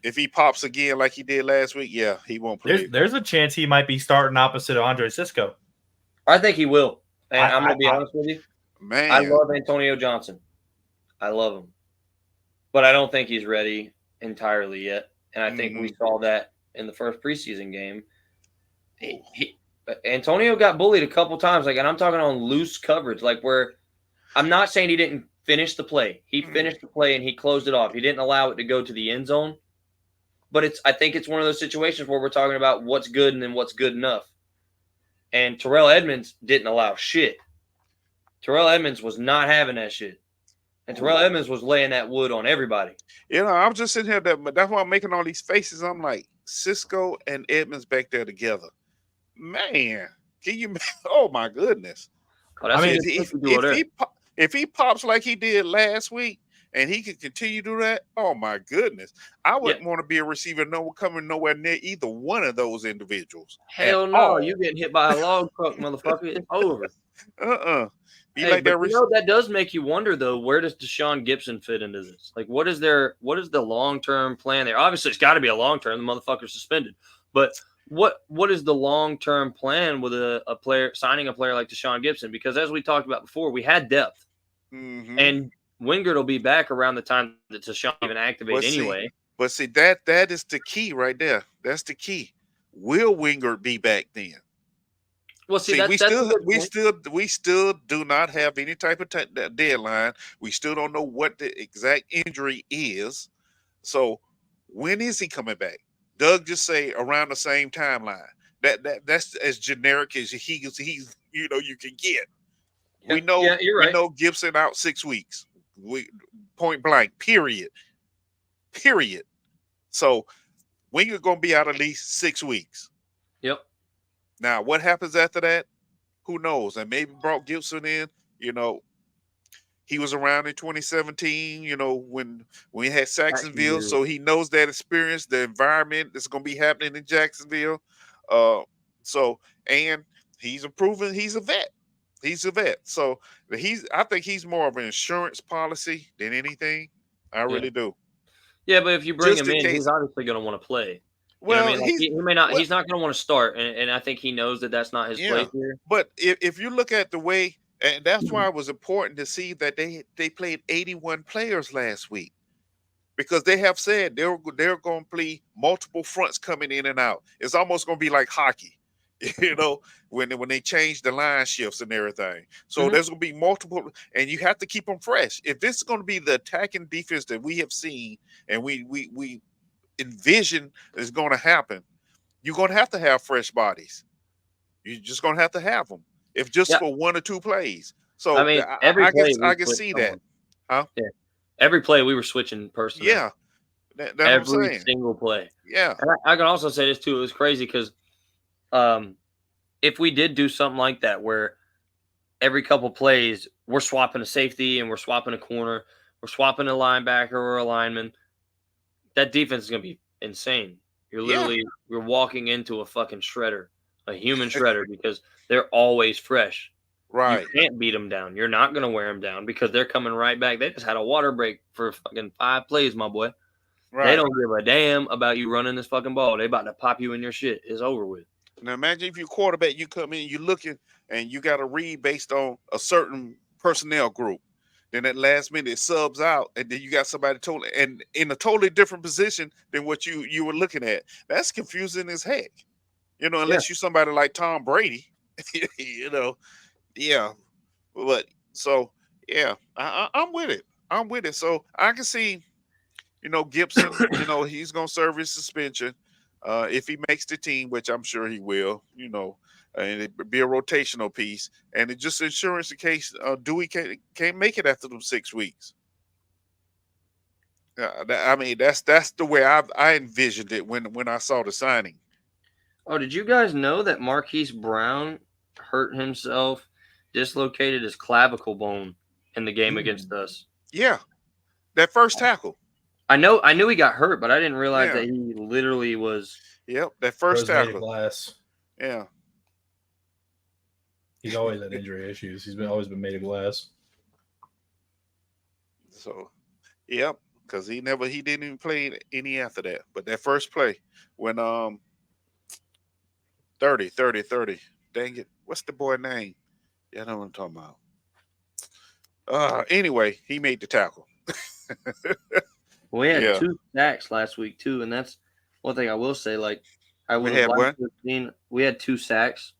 if he pops again like he did last week, yeah, he won't play. There's a chance he might be starting opposite of Andre Cisco. I think he will. And I'm gonna be honest with you. Man, I love Antonio Johnson. I love him, but I don't think he's ready entirely yet. And I think we saw that in the first preseason game. Antonio got bullied a couple times, and I'm talking on loose coverage, where I'm not saying he didn't finish the play. He finished the play and he closed it off. He didn't allow it to go to the end zone. But I think it's one of those situations where we're talking about what's good and then what's good enough. And Terrell Edmonds didn't allow shit. Terrell Edmonds was not having that shit. And Terrell Edmonds was laying that wood on everybody. I'm just sitting here. That's why I'm making all these faces. I'm like, Cisco and Edmonds back there together. Man, can you? Oh my goodness! If he pops like he did last week, and he can continue to do that, oh my goodness! I wouldn't want to be a receiver coming nowhere near either one of those individuals. Hell no! You getting hit by a log truck, motherfucker? It's over. That does make you wonder, though. Where does Deshaun Gibson fit into this? What is the long-term plan there? Obviously, it's got to be a long-term. The motherfucker's suspended, but what is the long-term plan with a player signing a player like Deshaun Gibson? Because as we talked about before, we had depth, and Wingard will be back around the time that Deshaun even activate anyway. But see that is the key right there. That's the key. Will Wingard be back then? Well, we still do not have any type of deadline. We still don't know what the exact injury is. So when is he coming back? Doug just say around the same timeline. That's as generic as he's you can get. Yeah, we know you're right. We know Gibson out 6 weeks. We point blank. Period. So Wingard gonna be out at least 6 weeks. Yep. Now, what happens after that? Who knows? And maybe brought Gibson in. He was around in 2017. When we had Jacksonville, so he knows that experience, the environment that's going to be happening in Jacksonville. And he's proven he's a vet. So I think he's more of an insurance policy than anything. I really do. Yeah, but if you bring him in, he's obviously going to want to play. Well, he may not. He's not going to want to start, and I think he knows that that's not his place here. But if you look at the way, and that's why it was important to see that they played 81 players last week, because they have said they're going to play multiple fronts coming in and out. It's almost going to be like hockey, when they change the line shifts and everything. So there's going to be multiple, and you have to keep them fresh. If this is going to be the attacking defense that we have seen, and we envision is going to happen, you're going to have fresh bodies. You're just going to have them, if just for 1 or 2 plays. So I can see that. Huh? Yeah. Every play we were switching personnel. Yeah. That's every single play. Yeah. And I can also say this too. It was crazy because if we did do something like that where every couple plays we're swapping a safety and we're swapping a corner, we're swapping a linebacker or a lineman, that defense is going to be insane. You're walking into a fucking shredder, a human shredder, because they're always fresh. Right. You can't beat them down. You're not going to wear them down because they're coming right back. They just had a water break for fucking 5 plays, my boy. Right. They don't give a damn about you running this fucking ball. They about to pop you in your shit. It's over with. Now imagine if you're quarterback, you come in, you're looking, and you got to read based on a certain personnel group. Then at last minute it subs out, and then you got somebody totally and in a totally different position than what you were looking at. That's confusing as heck. Yeah. Unless you're somebody like Tom Brady, you know, yeah. But so yeah, I'm with it. I'm with it. So I can see, Gibson. He's gonna serve his suspension if he makes the team, which I'm sure he will. And it be a rotational piece, and it just insurance in case Dewey can't make it after them 6 weeks. I mean, that's the way I envisioned it when I saw the signing. Oh, did you guys know that Marquise Brown hurt himself, dislocated his clavicle bone in the game against us? Yeah, that first tackle. I knew he got hurt, but I didn't realize Yeah. that he literally was. Yep, that first Rose made of tackle. glass. Yeah. He's always had injury issues. He's always been made of glass. So, yep, because he didn't even play any after that. But that first play when 30. Dang it. What's the boy name? Yeah, I know what I'm talking about. Anyway, he made the tackle. We had Yeah. 2 sacks last week too, and that's one thing I will say. Like I We would had have liked what? to have seen. We had 2 sacks.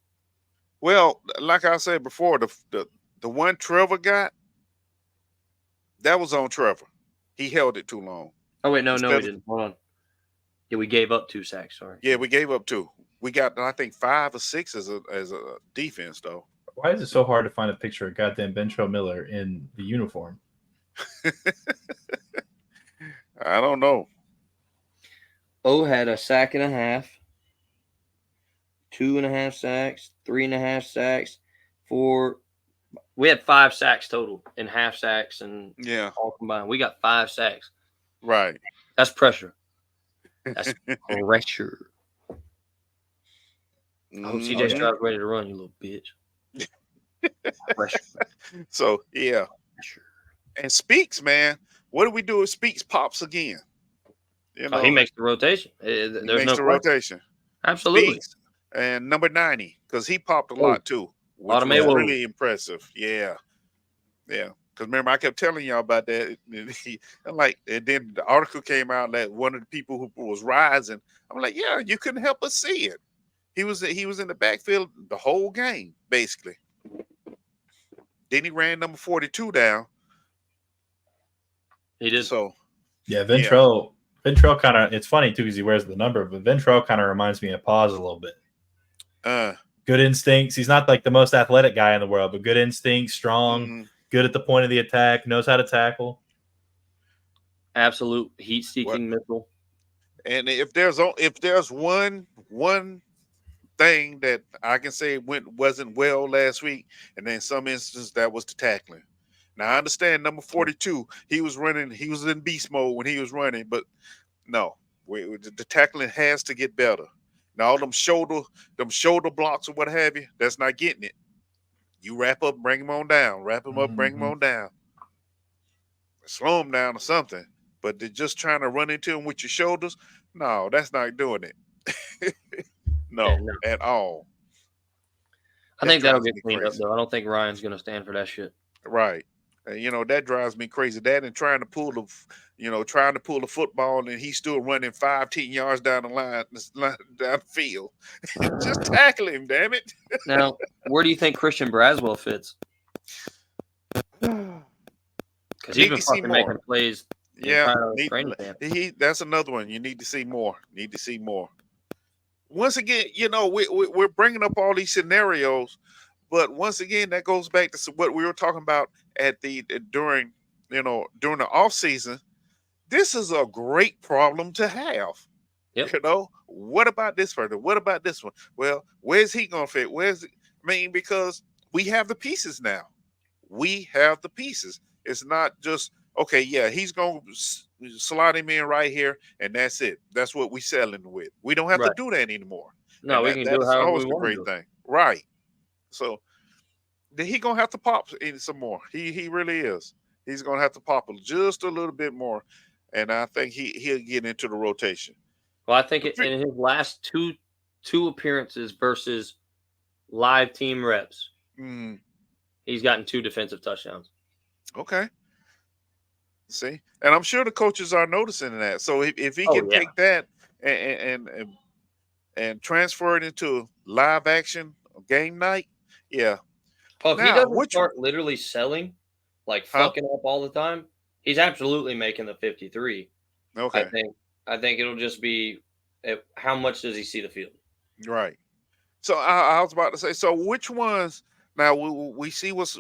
Well, like I said before, the one Trevor got, that was on Trevor. He held it too long. Oh wait, no, we Instead of- didn't. Hold on. Yeah, we gave up 2 sacks. Sorry. Yeah, we gave up 2. We got, I think, 5 or 6 as a defense, though. Why is it so hard to find a picture of goddamn Ventrell Miller in the uniform? I don't know. O had a sack and a half, 2.5 sacks, 3.5 sacks, 4. We had 5 sacks total in half sacks and Yeah, all combined. We got 5 sacks. right. That's pressure. That's pressure. I hope CJ Mhm. Stroud's ready to run, you little bitch. Pressure. So, yeah. Pressure. And Speaks, man, what do we do if Speaks pops again? Oh, he makes the rotation. he There's makes no the question. rotation. Absolutely. Speaks and number 90, because he popped a lot too, which was Automated. really impressive. Yeah. Yeah. Because remember, I kept telling y'all about that. And then the article came out that one of the people who was rising, I'm like, yeah, you couldn't help but see it. He was in the backfield the whole game, basically. Then he ran number 42 down. He did. So yeah, Ventrell kind of, it's funny too because he wears the number, but Ventrell kind of reminds me of Paz a little bit. Good instincts. He's not like the most athletic guy in the world, but good instincts, strong, good at the point of the attack, knows how to tackle. Absolute heat-seeking missile. And if there's one thing that I can say wasn't well last week, and in some instances that was the tackling. Now I understand number 42, he was in beast mode when he was running, but no, the tackling has to get better. Now all them shoulder blocks or what have you, that's not getting it. You wrap up, bring him on down. Wrap him up, bring him on down. Slow him down or something. But they're just trying to run into him with your shoulders. No, that's not doing it. No, at all. I think that'll get cleaned up, though. I don't think Ryan's going to stand for that shit. Right. That drives me crazy. That and trying to pull the football, and he's still running 5-10 yards down the line, down the field. Just tackle him, damn it. Now, where do you think Christian Braswell fits? Because he's been fucking making plays. Yeah, that's another one. You need to see more. Once again, we're bringing up all these scenarios, but once again, that goes back to what we were talking about during the off season. This is a great problem to have. Yep. What about this person? What about this one? Well, where's he gonna fit? Because we have the pieces now. We have the pieces. It's not just okay. Yeah, he's gonna slot him in right here, and that's it. That's what we selling with. We don't have to do that anymore. No, we can do it however we want great thing, right? So then he gonna have to pop in some more. He really is. He's gonna have to pop just a little bit more, and I think he'll get into the rotation. Well, I think in his last 2 2 appearances versus live team reps, he's gotten 2 defensive touchdowns. Okay. See, and I'm sure the coaches are noticing that. So if he can take that and transfer it into live action game night, yeah. Oh, if he doesn't start literally selling, like fucking up all the time, he's absolutely making the 53. Okay. I think it'll just be how much does he see the field? Right. So I was about to say, so which ones now we see what's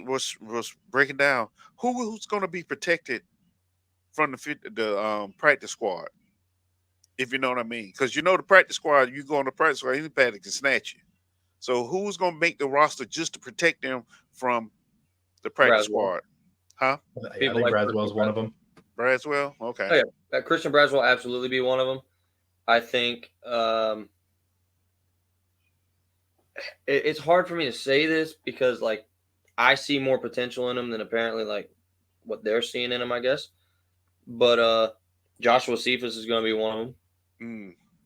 breaking down. Who's going to be protected from the practice squad? If you know what I mean, because the practice squad, you go on the practice squad, anybody can snatch you. So who's going to make the roster just to protect them from the practice squad? Huh? I think Braswell's one of them. Braswell? Okay. Oh, yeah. Christian Braswell will absolutely be one of them. I think it's hard for me to say this because, like, I see more potential in him than apparently, like, what they're seeing in him, I guess. But Joshua Cephas is going to be one of them.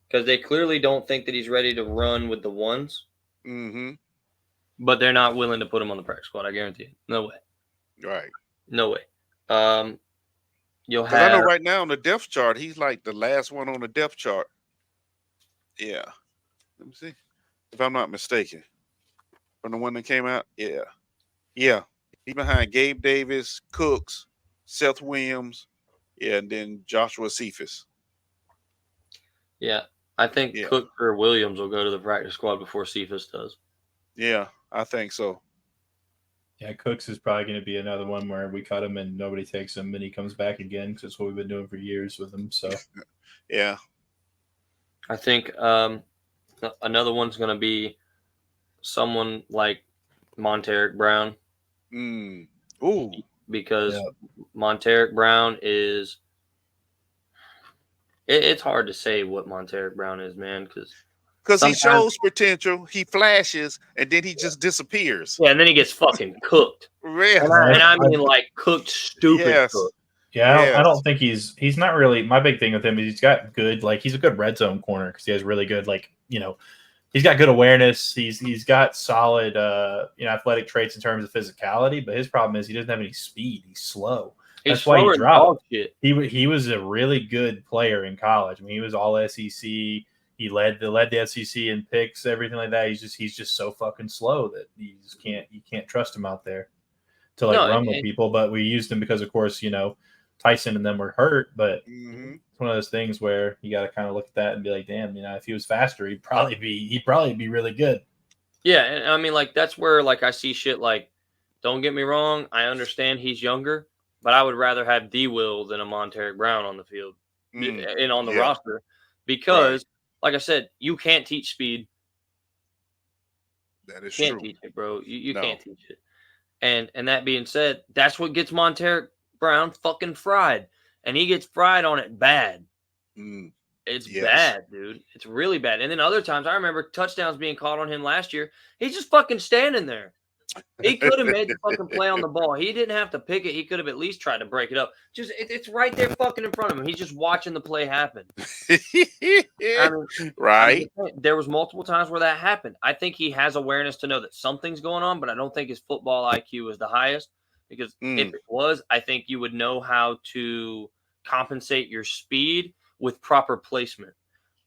Because they clearly don't think that he's ready to run with the ones. Mm-hmm. But they're not willing to put him on the practice squad, I guarantee you. No way. Right. No way. You'll have. I know right now on the depth chart, he's like the last one on the depth chart. Yeah. Let me see. If I'm not mistaken. From the one that came out, yeah. Yeah. He's behind Gabe Davis, Cooks, Seth Williams, and then Joshua Cephas. Yeah. I think Cook or Williams will go to the practice squad before Cephas does. Yeah, I think so. Yeah, Cooks is probably going to be another one where we cut him and nobody takes him and he comes back again because that's what we've been doing for years with him. So, yeah. I think another one's going to be someone like Monteric Brown. Ooh. Because Monteric Brown is it's hard to say what Monteric Brown is, man, because he shows potential, he flashes, and then he just disappears. Yeah, and then he gets fucking cooked. Really? And I mean, like, cooked, stupid cooked. Yeah, I don't think he's not really. My big thing with him is he's got good, like, he's a good red zone corner because he has really good, like, he's got good awareness. He's got solid, athletic traits in terms of physicality. But his problem is he doesn't have any speed. He's slow. That's why he dropped. He was a really good player in college. I mean, he was all SEC. He led the SEC in picks, everything like that. He's just so fucking slow that you can't trust him out there to run with people. But we used him because, of course, Tyson and them were hurt. But it's one of those things where you got to kind of look at that and be like, damn, if he was faster, he'd probably be really good. Yeah, and I mean, like, that's where, like, I see shit like, don't get me wrong, I understand he's younger, but I would rather have D. Will than a Monteric Brown on the field and on the roster because, like I said, you can't teach speed. That is true. You can't teach it, bro. You can't teach it. And that being said, that's what gets Monteric Brown fucking fried. And he gets fried on it bad. It's bad, dude. It's really bad. And then other times, I remember touchdowns being caught on him last year. He's just fucking standing there. He could have made the fucking play on the ball. He didn't have to pick it. He could have at least tried to break it up. Just it's right there fucking in front of him. He's just watching the play happen. There was multiple times where that happened. I think he has awareness to know that something's going on, but I don't think his football IQ is the highest because if it was, I think you would know how to compensate your speed with proper placement.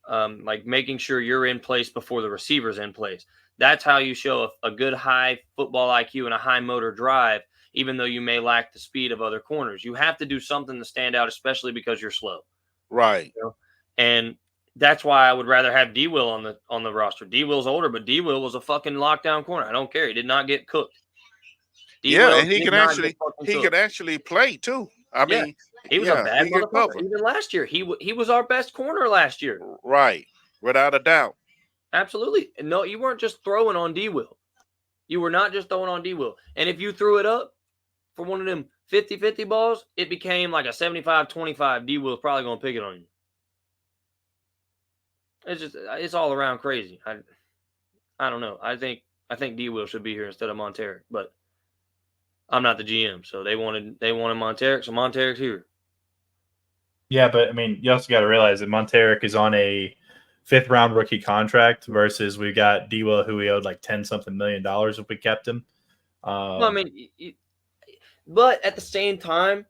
Like making sure you're in place before the receiver's in place. That's how you show a good high football IQ and a high motor drive, even though you may lack the speed of other corners. You have to do something to stand out, especially because you're slow. Right. And that's why I would rather have D. Will on the roster. D. Will's older, but D. Will was a fucking lockdown corner. I don't care. He did not get cooked. And he could actually play too. I mean, he was a bad motherfucker. Even last year, he was our best corner last year. Right, without a doubt. Absolutely. No, you weren't just throwing on D. Will. You were not just throwing on D. Will. And if you threw it up for one of them 50-50 balls, it became like a 75-25. D. Will's probably going to pick it on you. It's all around crazy. I don't know. I think D. Will should be here instead of Monteric, but I'm not the GM, so they wanted Monteric, so Monteric's here. Yeah, but I mean, you also got to realize that Monteric is on a 5th-round rookie contract versus we got D-Will, who we owed like $10-something million if we kept him. Well, I mean, but at the same time,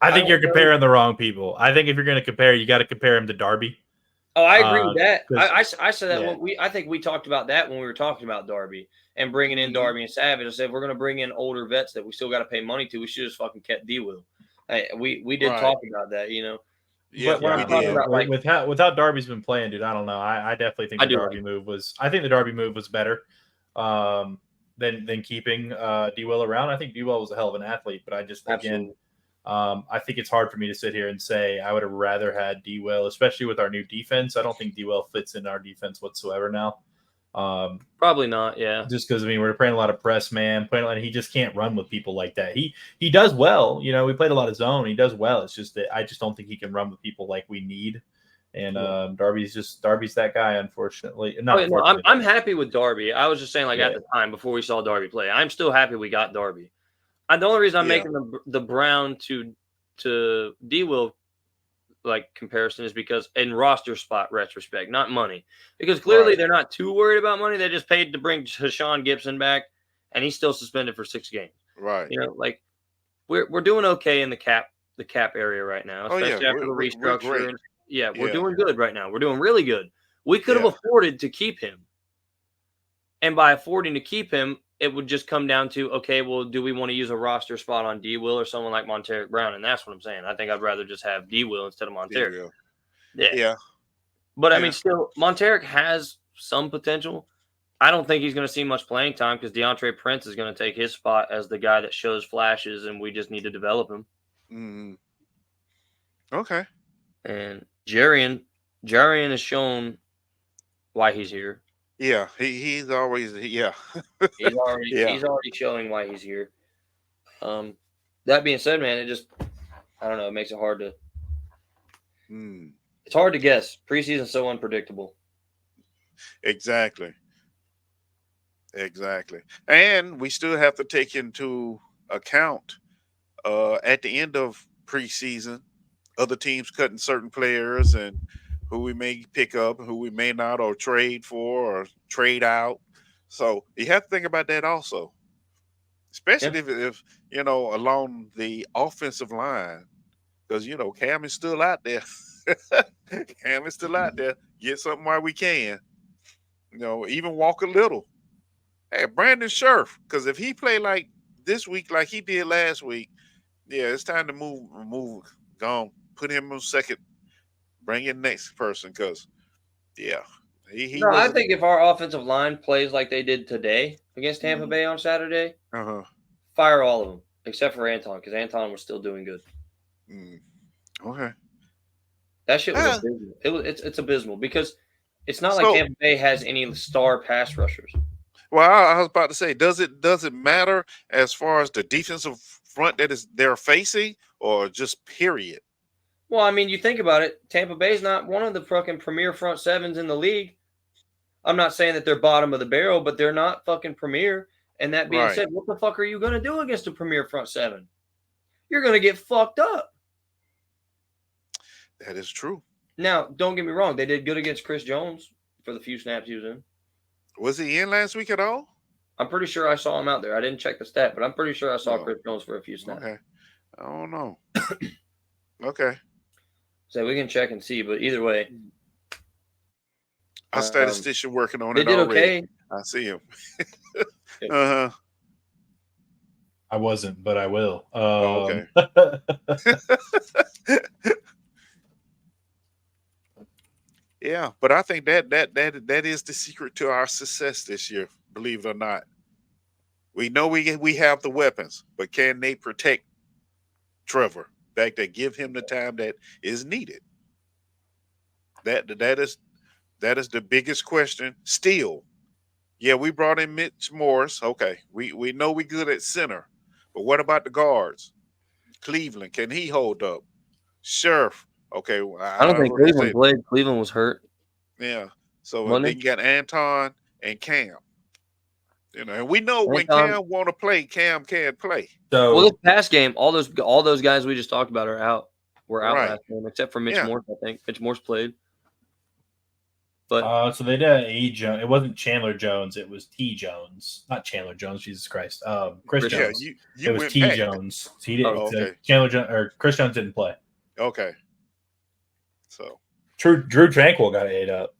I think you're comparing the wrong people. I think if you're going to compare, you got to compare him to Darby. Oh, I agree with that. I said that. Yeah. I think we talked about that when we were talking about Darby and bringing in Darby and Savage. I said, if we're going to bring in older vets that we still got to pay money to, we should just fucking kept D-Will. We did talk about that, you know. Yeah, but when I'm talking about like without Darby's been playing, dude, I don't know. I definitely think the Darby move was. I think the Darby move was better than keeping D-Will around. I think D-Will was a hell of an athlete, but I just again. I think it's hard for me to sit here and say I would have rather had D-Will, especially with our new defense. I don't think D-Will fits in our defense whatsoever now. Probably not, yeah. Just because, I mean, we're playing a lot of press, man. And he just can't run with people like that. He does well. You know, we played a lot of zone. He does well. It's just that I just don't think he can run with people like we need. And Darby's that guy, unfortunately. I'm happy with Darby. I was just saying, at the time, before we saw Darby play, I'm still happy we got Darby. The only reason I'm making the Brown to D-Will comparison is because in roster spot retrospect, not money. Because clearly they're not too worried about money. They just paid to bring Hashawn Gibson back, and he's still suspended for 6 games. Right. You know, we're doing okay in the cap area right now, especially after the restructure. We're doing good right now. We're doing really good. We could have afforded to keep him, and by affording to keep him, it would just come down to, okay, well, do we want to use a roster spot on D-Will or someone like Monteric Brown? And that's what I'm saying. I think I'd rather just have D-Will instead of Monteric. Yeah. But, I mean, still, Monteric has some potential. I don't think he's going to see much playing time because DeAndre Prince is going to take his spot as the guy that shows flashes, and we just need to develop him. Okay. And Jarian has shown why he's here. Yeah, he's always he's already showing why he's here. That being said, man, it just I don't know, it makes it hard to it's hard to guess. Preseason's so unpredictable. Exactly. And we still have to take into account at the end of preseason, other teams cutting certain players and who we may pick up, who we may not, or trade for, or trade out. So you have to think about that also, especially if along the offensive line, because Cam is still out there. Get something while we can. Even walk a little. Hey, Brandon Scherf, because if he play like this week, like he did last week, it's time to move. Go on, put him on second. Bring in the next person because, I think if our offensive line plays like they did today against Tampa Bay on Saturday, fire all of them except for Anton because Anton was still doing good. Okay. That shit was abysmal. It's abysmal because it's not like Tampa Bay has any star pass rushers. Well, I was about to say, does it matter as far as the defensive front they're facing or just period? Well, I mean, you think about it. Tampa Bay's not one of the fucking premier front sevens in the league. I'm not saying that they're bottom of the barrel, but they're not fucking premier. And that being said, what the fuck are you going to do against a premier front seven? You're going to get fucked up. That is true. Now, don't get me wrong. They did good against Chris Jones for the few snaps he was in. Was he in last week at all? I'm pretty sure I saw him out there. I didn't check the stat, but I'm pretty sure I saw Chris Jones for a few snaps. Okay. I don't know. Okay. So we can check and see, but either way. Our statistician working on it already. Okay. I see him. I wasn't, but I will. Okay. Yeah, but I think that is the secret to our success this year, believe it or not. We know we have the weapons, but can they protect Trevor? Back there, give him the time that is needed. That is the biggest question. Still, we brought in Mitch Morris. Okay, we know we're good at center, but what about the guards? Cleveland, can he hold up? Sheriff, okay. Well, I don't think Cleveland played. Cleveland was hurt. Yeah, so they got Anton and Cam. And we know when Cam want to play, Cam can't play. So, this past game, all those guys we just talked about are out. We're out last game, except for Mitch Morse. I think Mitch Morse played. But So they did A Jones. It wasn't Chandler Jones. It was T Jones, not Chandler Jones. Jesus Christ. Chris Yeah, Jones. you It was went T back. Jones. He didn't. Oh, okay. Chandler Jones or Chris Jones didn't play. Okay. So Drew Tranquil got ate up.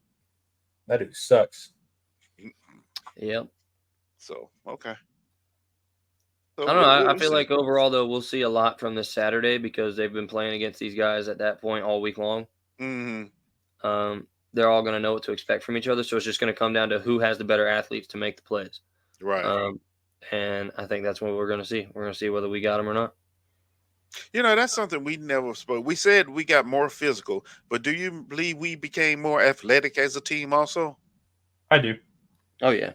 That dude sucks. yep. So okay. So I don't know. I we'll feel see. like overall, though, we'll see a lot from this Saturday because they've been playing against these guys at that point all week long. Mm-hmm. They're all going to know what to expect from each other. So it's just going to come down to who has the better athletes to make the plays. Right. And I think that's what we're going to see. We're going to see whether we got them or not. That's something we never spoke. We said we got more physical, but do you believe we became more athletic as a team also? I do. Oh, yeah.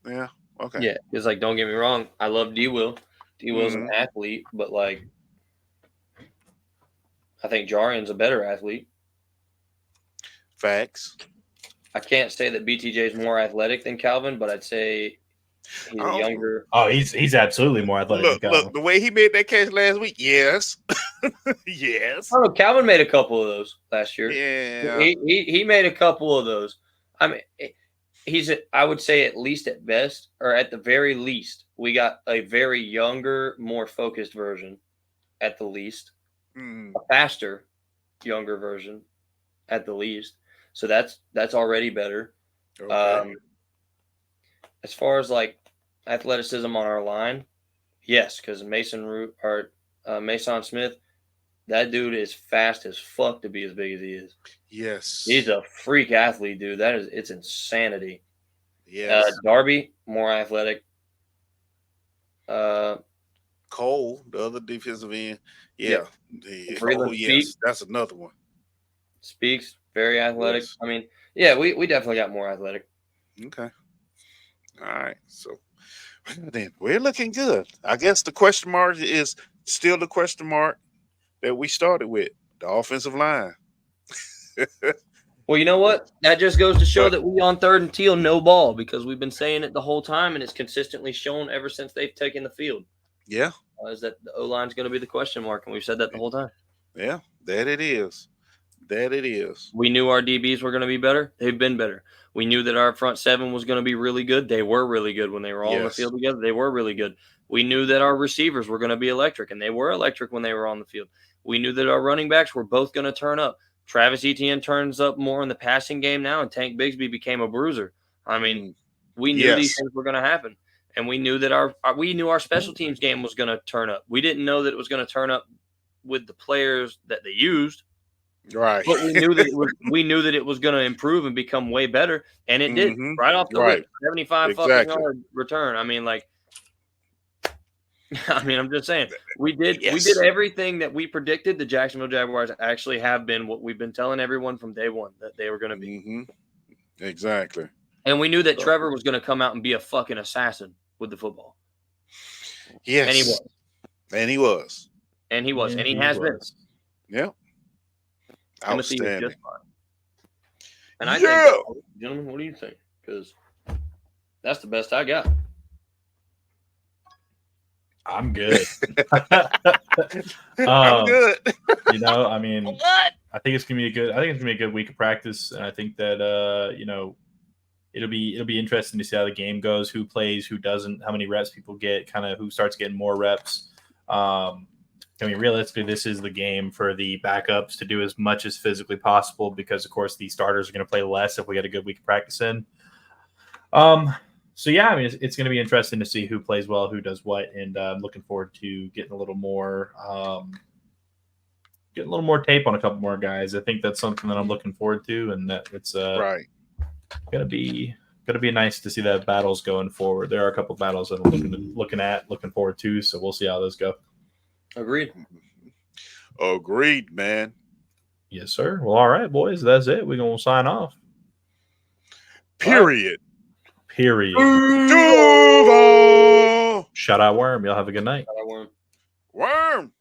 Yeah. Okay. Yeah. It's like, don't get me wrong. I love D-Will. D-Will's an athlete, but like, I think Jarian's a better athlete. Facts. I can't say that BTJ is more athletic than Calvin, but I'd say he's a younger. Oh, he's absolutely more athletic. Look, the way he made that catch last week. Yes. Yes. Oh, Calvin made a couple of those last year. Yeah. He made a couple of those. I mean, I would say at least at best, or at the very least, we got a very younger, more focused version at the least. A faster, younger version at the least. So that's already better. Okay. As far as like athleticism on our line, yes, because Mason Smith, that dude is fast as fuck to be as big as he is. Yes. He's a freak athlete, dude. It's insanity. Yes. Darby, more athletic. Cole, the other defensive end. Yeah. Freeland yes. That's another one. Speaks, very athletic. Yes. I mean, yeah, we definitely got more athletic. Okay. All right. So then we're looking good. I guess the question mark is still the question mark that we started with, the offensive line. Well, you know what? That just goes to show that we on 3rd and Teal no ball because we've been saying it the whole time, and it's consistently shown ever since they've taken the field. Yeah. Is that the O-line is going to be the question mark, and we've said that the whole time. Yeah, that it is. That it is. We knew our DBs were going to be better. They've been better. We knew that our front seven was going to be really good. They were really good when they were all on the field together. They were really good. We knew that our receivers were going to be electric, and they were electric when they were on the field. We knew that our running backs were both going to turn up. Travis Etienne turns up more in the passing game now, and Tank Bigsby became a bruiser. I mean, we knew these things were going to happen, and we knew that our special teams game was going to turn up. We didn't know that it was going to turn up with the players that they used. Right. But we knew that it was going to improve and become way better, and it did right off the rip. 75 fucking yard return. I mean, I'm just saying we did everything that we predicted. The Jacksonville Jaguars actually have been what we've been telling everyone from day one that they were going to be. Exactly. And we knew that Trevor was going to come out and be a fucking assassin with the football. Yes. And he was. And he has been. Yeah. Outstanding. Just fine. And I think, gentlemen, what do you think? Because that's the best I got. I'm good. I'm good. I mean, what? I think it's gonna be a good week of practice, and I think that it'll be interesting to see how the game goes, who plays, who doesn't, how many reps people get, kind of who starts getting more reps. I mean, realistically, this is the game for the backups to do as much as physically possible because, of course, the starters are going to play less if we get a good week of practice in. So, yeah, I mean, it's going to be interesting to see who plays well, who does what, and I'm looking forward to getting a little more tape on a couple more guys. I think that's something that I'm looking forward to, and that it's right. Gonna be nice to see that battles going forward. There are a couple battles that I'm looking forward to, so we'll see how those go. Agreed, man. Yes, sir. Well, all right, boys. That's it. We're going to sign off. Period. Shout out Worm. Y'all have a good night. Shout out Worm.